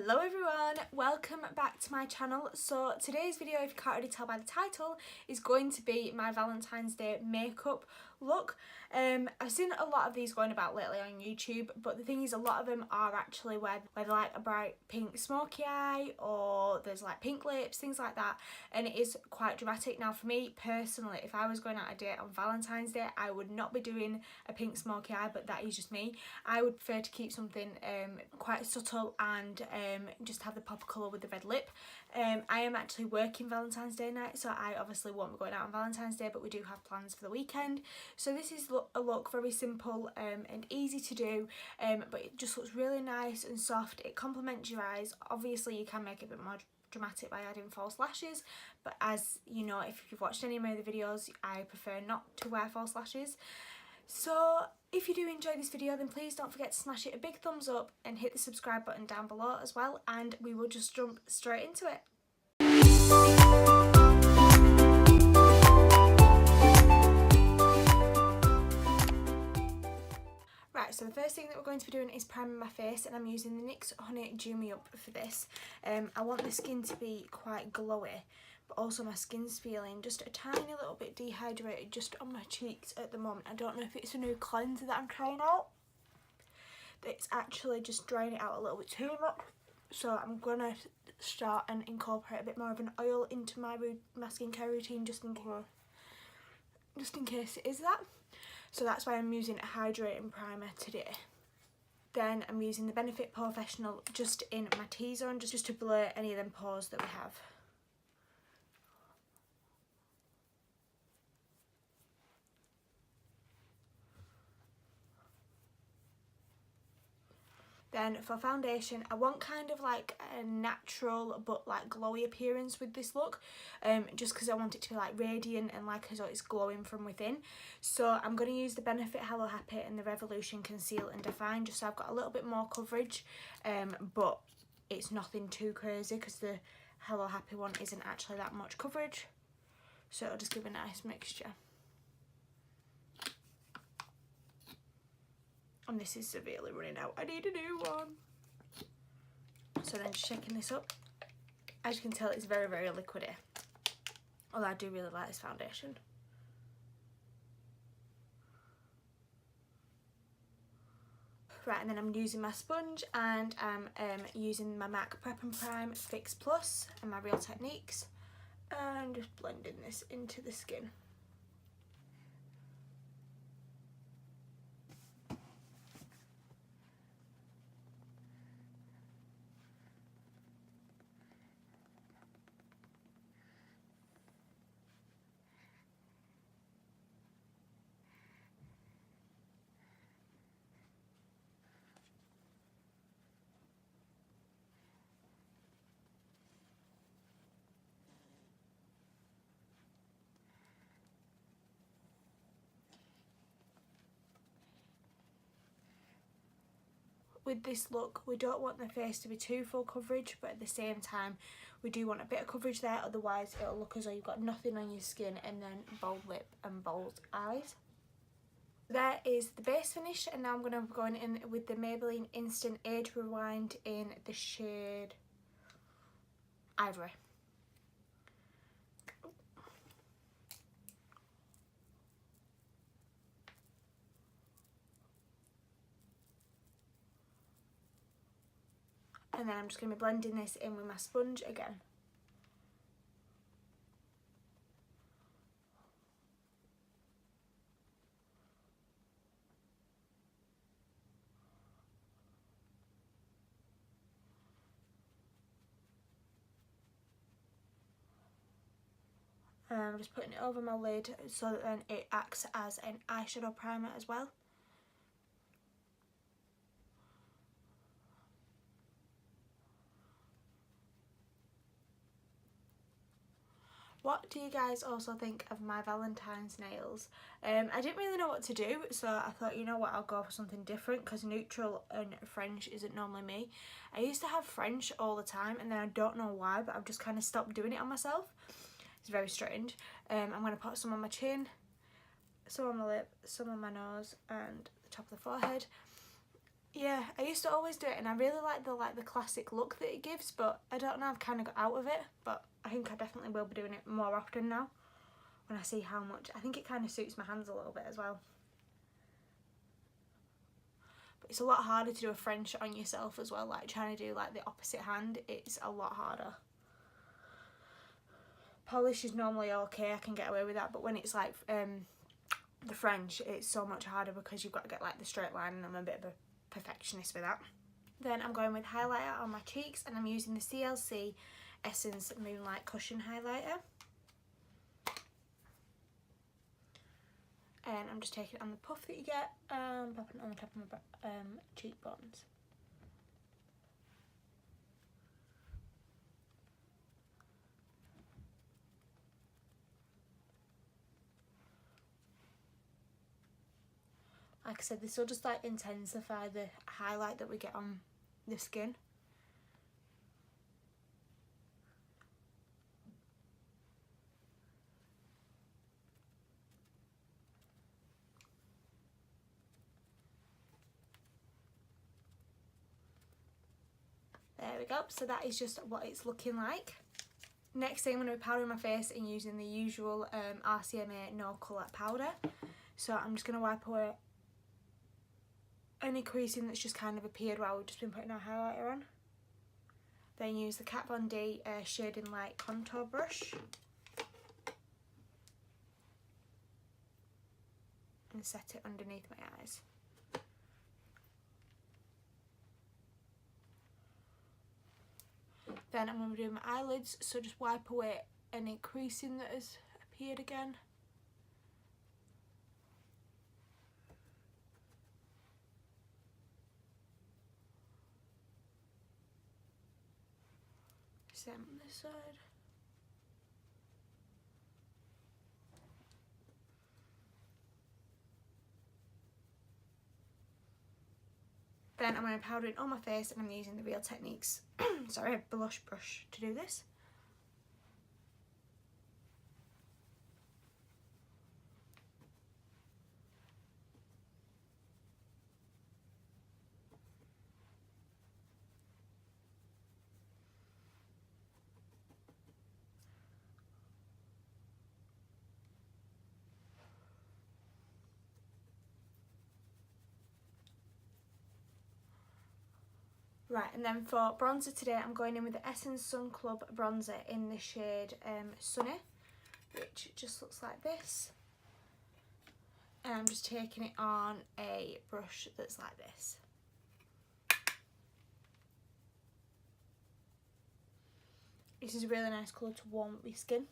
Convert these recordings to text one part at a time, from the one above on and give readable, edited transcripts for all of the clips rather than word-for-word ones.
Hello everyone, welcome back to my channel. So today's video, if you can't already tell by the title, is going to be my Valentine's Day makeup look. I've seen a lot of these going about lately on YouTube, but the thing is a lot of them are actually where they're like a bright pink smoky eye, or there's like pink lips, things like that, and it is quite dramatic. Now for me personally, if I was going out on a date on Valentine's Day, I would not be doing a pink smoky eye, but that is just me. I would prefer to keep something quite subtle and just have the pop of colour with the red lip. I am actually working Valentine's Day night, so I obviously won't be going out on Valentine's Day, but we do have plans for the weekend. So this is a look very simple and easy to do, but it just looks really nice and soft. It complements your eyes. Obviously you can make it a bit more dramatic by adding false lashes, but as you know, if you've watched any of my other videos, I prefer not to wear false lashes. So if you do enjoy this video, then please don't forget to smash it a big thumbs up and hit the subscribe button down below as well, and we will just jump straight into it. Right, so the first thing that we're going to be doing is priming my face, and I'm using the NYX Honey Dew Me Up for this. I want the skin to be quite glowy, but also my skin's feeling just a tiny little bit dehydrated just on my cheeks at the moment. I don't know if it's a new cleanser that I'm trying out. It's actually just drying it out a little bit too much. So I'm going to start and incorporate a bit more of an oil into my skincare routine just in case it is that. So that's why I'm using a hydrating primer today. Then I'm using the Benefit Professional just in my T-zone, just to blur any of them pores that we have. Then for foundation, I want kind of like a natural but like glowy appearance with this look, just because I want it to be like radiant and like as though it's glowing from within. So I'm going to use the Benefit Hello Happy and the Revolution Conceal and Define, just so I've got a little bit more coverage, but it's nothing too crazy because the Hello Happy one isn't actually that much coverage. So it'll just give a nice mixture. And this is severely running out. I need a new one. So then just shaking this up. As you can tell, it's very, very liquidy. Although I do really like this foundation. Right, and then I'm using my sponge, and I'm using my MAC Prep and Prime Fix Plus and my Real Techniques. And just blending this into the skin. With this look, we don't want the face to be too full coverage, but at the same time we do want a bit of coverage there, otherwise it'll look as though you've got nothing on your skin and then bold lip and bold eyes. There is the base finish, and now I'm going to be going in with the Maybelline Instant Age Rewind in the shade Ivory. And then I'm just going to be blending this in with my sponge again. And I'm just putting it over my lid so that then it acts as an eyeshadow primer as well. What do you guys also think of my Valentine's nails? I didn't really know what to do, so I thought, you know what, I'll go for something different, because neutral and French isn't normally me. I used to have French all the time, and then I don't know why, but I've just kind of stopped doing it on myself. It's very strange. I'm going to put some on my chin, some on my lip, some on my nose, and the top of the forehead. Yeah, I used to always do it, and I really like the classic look that it gives, but I don't know, I've kind of got out of it, but I think I definitely will be doing it more often now when I see how much. I think it kind of suits my hands a little bit as well. But it's a lot harder to do a French on yourself as well, like trying to do like the opposite hand, it's a lot harder. Polish is normally okay, I can get away with that, but when it's like the French, it's so much harder because you've got to get like the straight line, and I'm a bit of a perfectionist with that. Then I'm going with highlighter on my cheeks, and I'm using the CLC Essence Moonlight Cushion Highlighter. And I'm just taking it on the puff that you get, popping it on the top of my cheekbones. Like I said, this will just like intensify the highlight that we get on the skin. There we go, so that is just what it's looking like. Next thing, I'm going to be powdering my face and using the usual RCMA No Colour powder. So I'm just going to wipe away any creasing that's just kind of appeared while we've just been putting our highlighter on. Then use the Kat Von D Shading Light contour brush. And set it underneath my eyes. Then I'm going to be doing my eyelids, so just wipe away any creasing that has appeared again. Same on this side. Then I'm going to powder it on my face, and I'm using the Real Techniques sorry, blush brush to do this. Right, and then for bronzer today, I'm going in with the Essence Sun Club bronzer in the shade Sunny, which just looks like this. And I'm just taking it on a brush that's like this. This is a really nice colour to warm up your skin.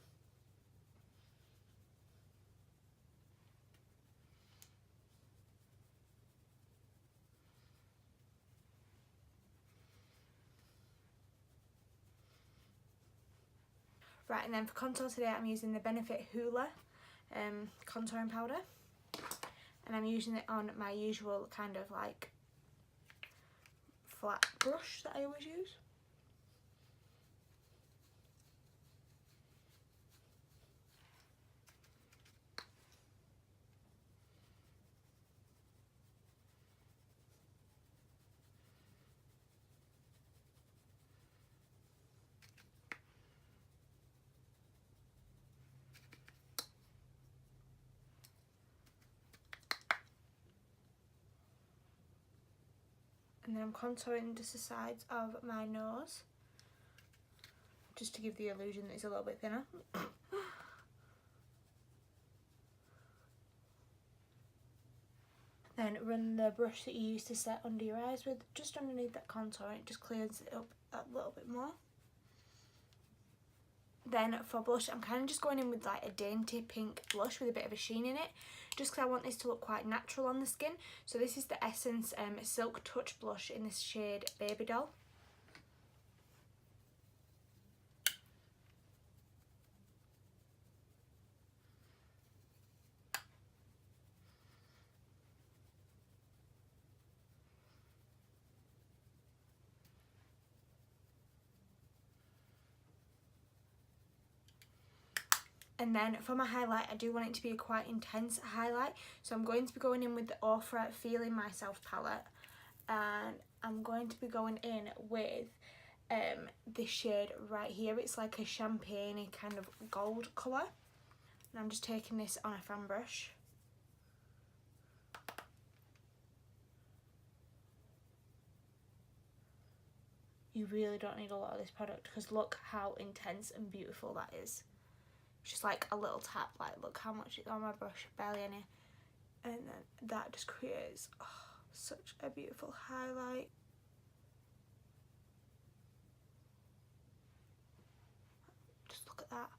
Right, and then for contour today, I'm using the Benefit Hoola contouring powder. And I'm using it on my usual kind of like flat brush that I always use. And then I'm contouring just the sides of my nose, just to give the illusion that it's a little bit thinner. Then run the brush that you used to set under your eyes with just underneath that contour, and it just clears it up a little bit more. Then for blush, I'm kind of just going in with like a dainty pink blush with a bit of a sheen in it, just because I want this to look quite natural on the skin. So this is the Essence Silk Touch blush in this shade Baby Doll. And then for my highlight, I do want it to be a quite intense highlight. So I'm going to be going in with the Ofra Feeling Myself palette. and I'm going to be going in with this shade right here. It's like a champagne kind of gold colour, and I'm just taking this on a fan brush. You really don't need a lot of this product because look how intense and beautiful that is. Just like a little tap, like look how much is on my brush, barely any, and then that just creates such a beautiful highlight. Just look at that.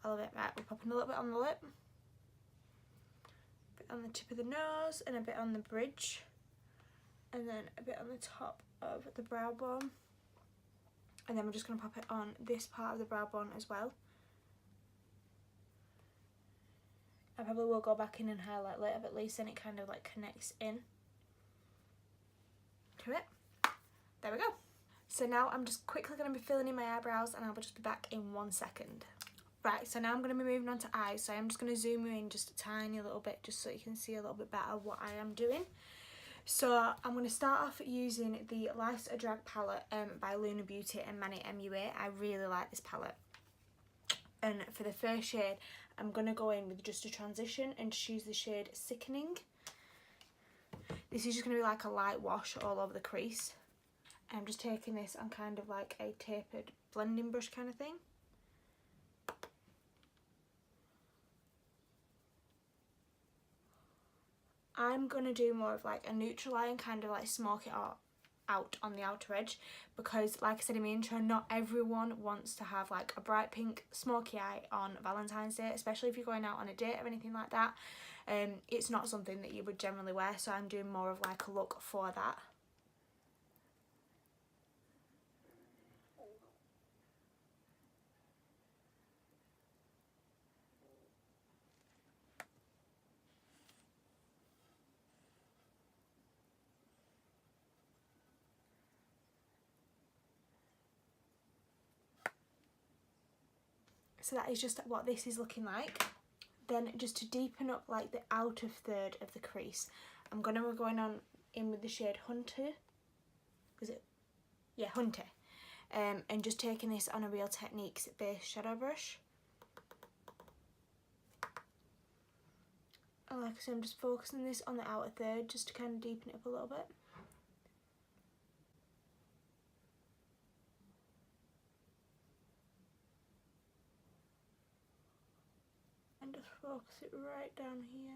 I love it. Right, we're popping a little bit on the lip, a bit on the tip of the nose, and a bit on the bridge, and then a bit on the top of the brow bone, and then we're just going to pop it on this part of the brow bone as well. I probably will go back in and highlight later, but at least then it kind of like connects in to it. There we go. So now I'm just quickly going to be filling in my eyebrows, and I'll just be back in 1 second. Right, so now I'm going to be moving on to eyes, so I'm just going to zoom in just a tiny little bit just so you can see a little bit better what I am doing. So I'm going to start off using the Life's a Drag palette by Luna Beauty and Manny MUA. I really like this palette. And for the first shade, I'm going to go in with just a transition and choose the shade Sickening. This is just going to be like a light wash all over the crease. And I'm just taking this on kind of like a tapered blending brush kind of thing. I'm going to do more of like a neutral eye and kind of like smoke it out on the outer edge, because like I said in my intro, not everyone wants to have like a bright pink smoky eye on Valentine's Day, especially if you're going out on a date or anything like that. It's not something that you would generally wear, so I'm doing more of like a look for that. So that is just what this is looking like. Then just to deepen up like the outer third of the crease, I'm going to be going on in with the shade Hunter. Is it? Yeah, Hunter. And just taking this on a Real Techniques base shadow brush. And like I said, I'm just focusing this on the outer third just to kind of deepen it up a little bit. And just focus it right down here.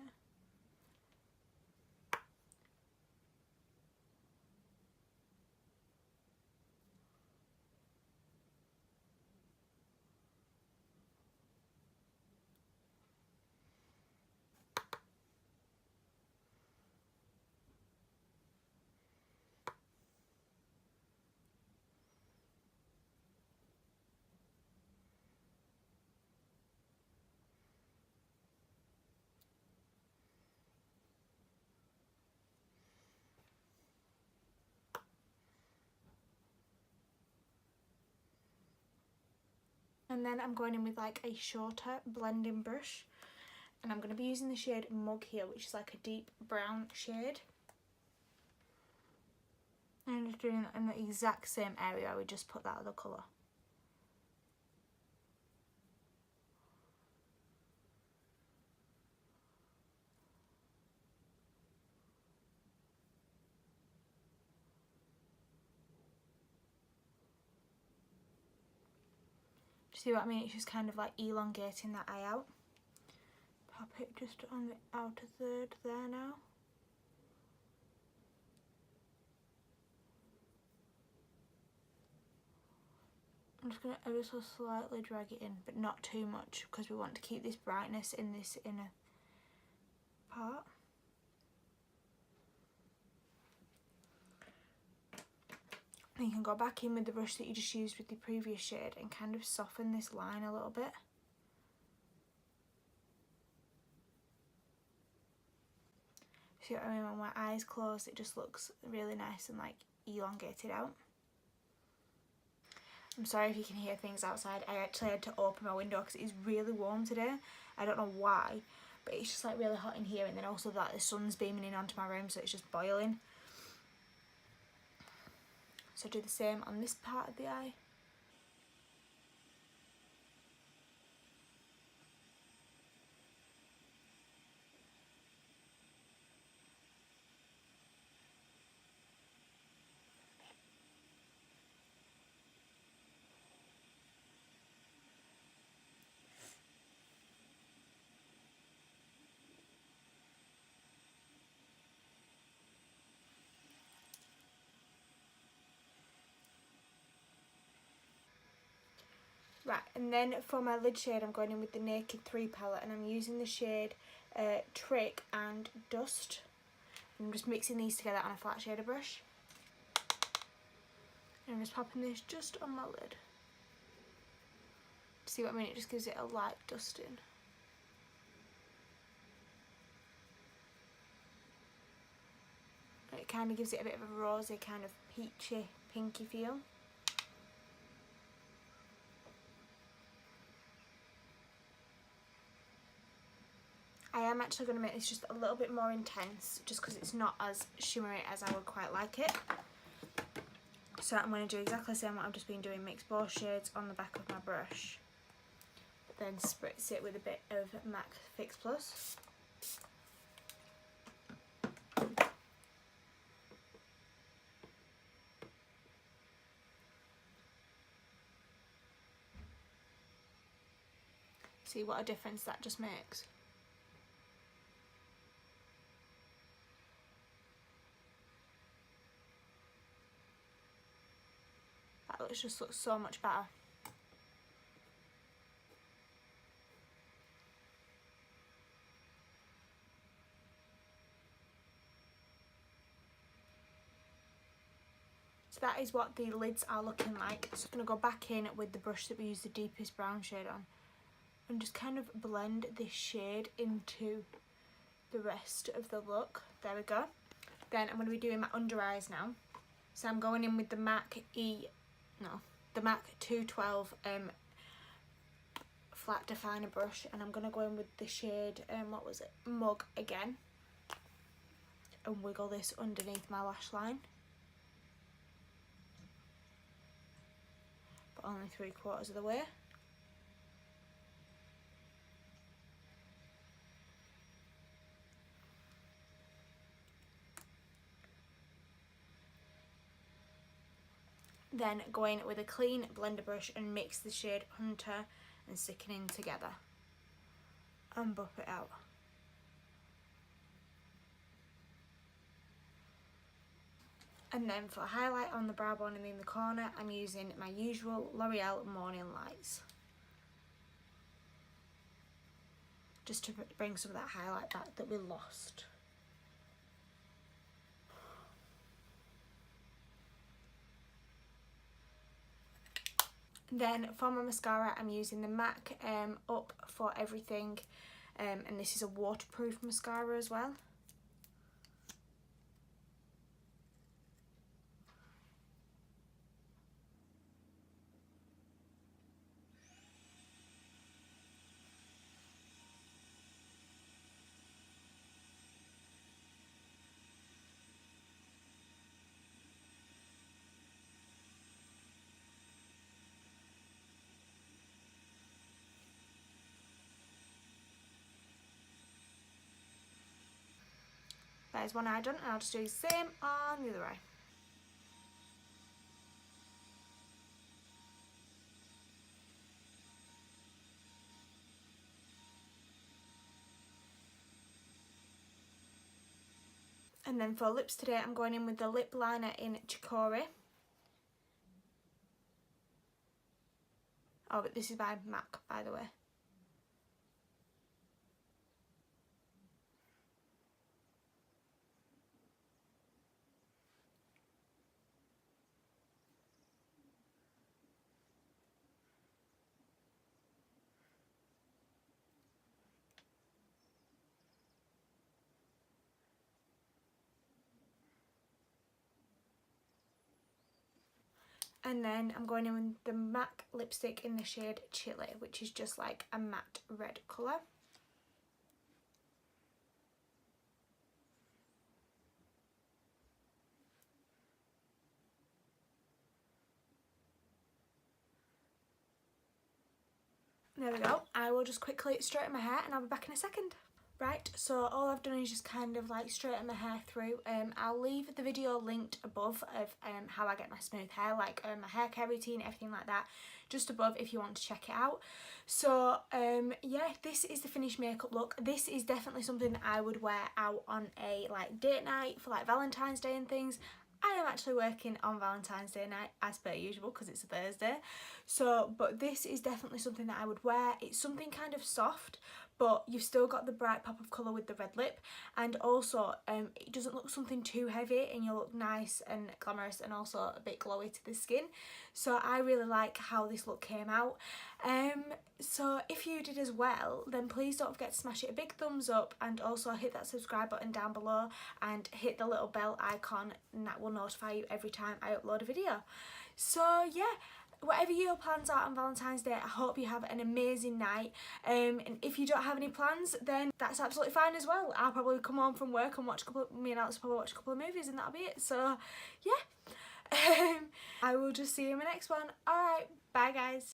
And then I'm going in with like a shorter blending brush, and I'm going to be using the shade Mug here, which is like a deep brown shade. And I'm just doing it in the exact same area we just put that other colour. See what I mean? It's just kind of like elongating that eye out. Pop it just on the outer third there now. I'm just going to ever so slightly drag it in, but not too much, because we want to keep this brightness in this inner part. And you can go back in with the brush that you just used with the previous shade and kind of soften this line a little bit. See what I mean? When my eyes closed, it just looks really nice and like elongated out. I'm sorry if you can hear things outside. I actually had to open my window because it is really warm today. I don't know why, but it's just like really hot in here, and then also that the sun's beaming in onto my room, so it's just boiling. So do the same on this part of the eye. Right, and then for my lid shade I'm going in with the Naked 3 palette, and I'm using the shade Trick and Dust. I'm just mixing these together on a flat shader brush. And I'm just popping this just on my lid. See what I mean? It just gives it a light dusting. It kind of gives it a bit of a rosy, kind of peachy, pinky feel. I am actually going to make this just a little bit more intense, just because it's not as shimmery as I would quite like it. So I'm going to do exactly the same what I've just been doing, mix both shades on the back of my brush. Then spritz it with a bit of MAC Fix Plus. See what a difference that just makes. That just looks so much better. So that is what the lids are looking like. So I'm going to go back in with the brush that we used the deepest brown shade on and just kind of blend this shade into the rest of the look. There we go. Then I'm going to be doing my under eyes now. So I'm going in with the MAC 212 flat definer brush, and I'm going to go in with the shade, what was it, Mug again, and wiggle this underneath my lash line. But only 3/4 of the way. Then go in with a clean blender brush and mix the shade Hunter and Sickening together and buff it out. And then for highlight on the brow bone and in the corner, I'm using my usual L'Oreal Morning Lights, just to bring some of that highlight back that we lost. Then for my mascara, I'm using the MAC Up for Everything, and this is a waterproof mascara as well. That is one eye done, and I'll just do the same on the other eye. And then for lips today, I'm going in with the lip liner in Chicory. Oh, but this is by MAC, by the way. And then I'm going in with the MAC lipstick in the shade Chili, which is just like a matte red colour. There we go. I will just quickly straighten my hair and I'll be back in a second. Right, so all I've done is just kind of like straighten my hair through. I'll leave the video linked above of how I get my smooth hair, like my hair care routine, everything like that, just above if you want to check it out. So yeah, this is the finished makeup look. This is definitely something that I would wear out on a like date night for like Valentine's Day and things. I am actually working on Valentine's Day night as per usual because it's a Thursday. So, but this is definitely something that I would wear. It's something kind of soft, but you've still got the bright pop of colour with the red lip, and also it doesn't look something too heavy and you look nice and glamorous and also a bit glowy to the skin. So I really like how this look came out. So if you did as well, then please don't forget to smash it a big thumbs up and also hit that subscribe button down below and hit the little bell icon, and that will notify you every time I upload a video. So yeah, whatever your plans are on Valentine's Day, I hope you have an amazing night. And if you don't have any plans, then that's absolutely fine as well. I'll probably come home from work and me and Alex will probably watch a couple of movies and that'll be it. So yeah, I will just see you in my next one. Alright, bye guys.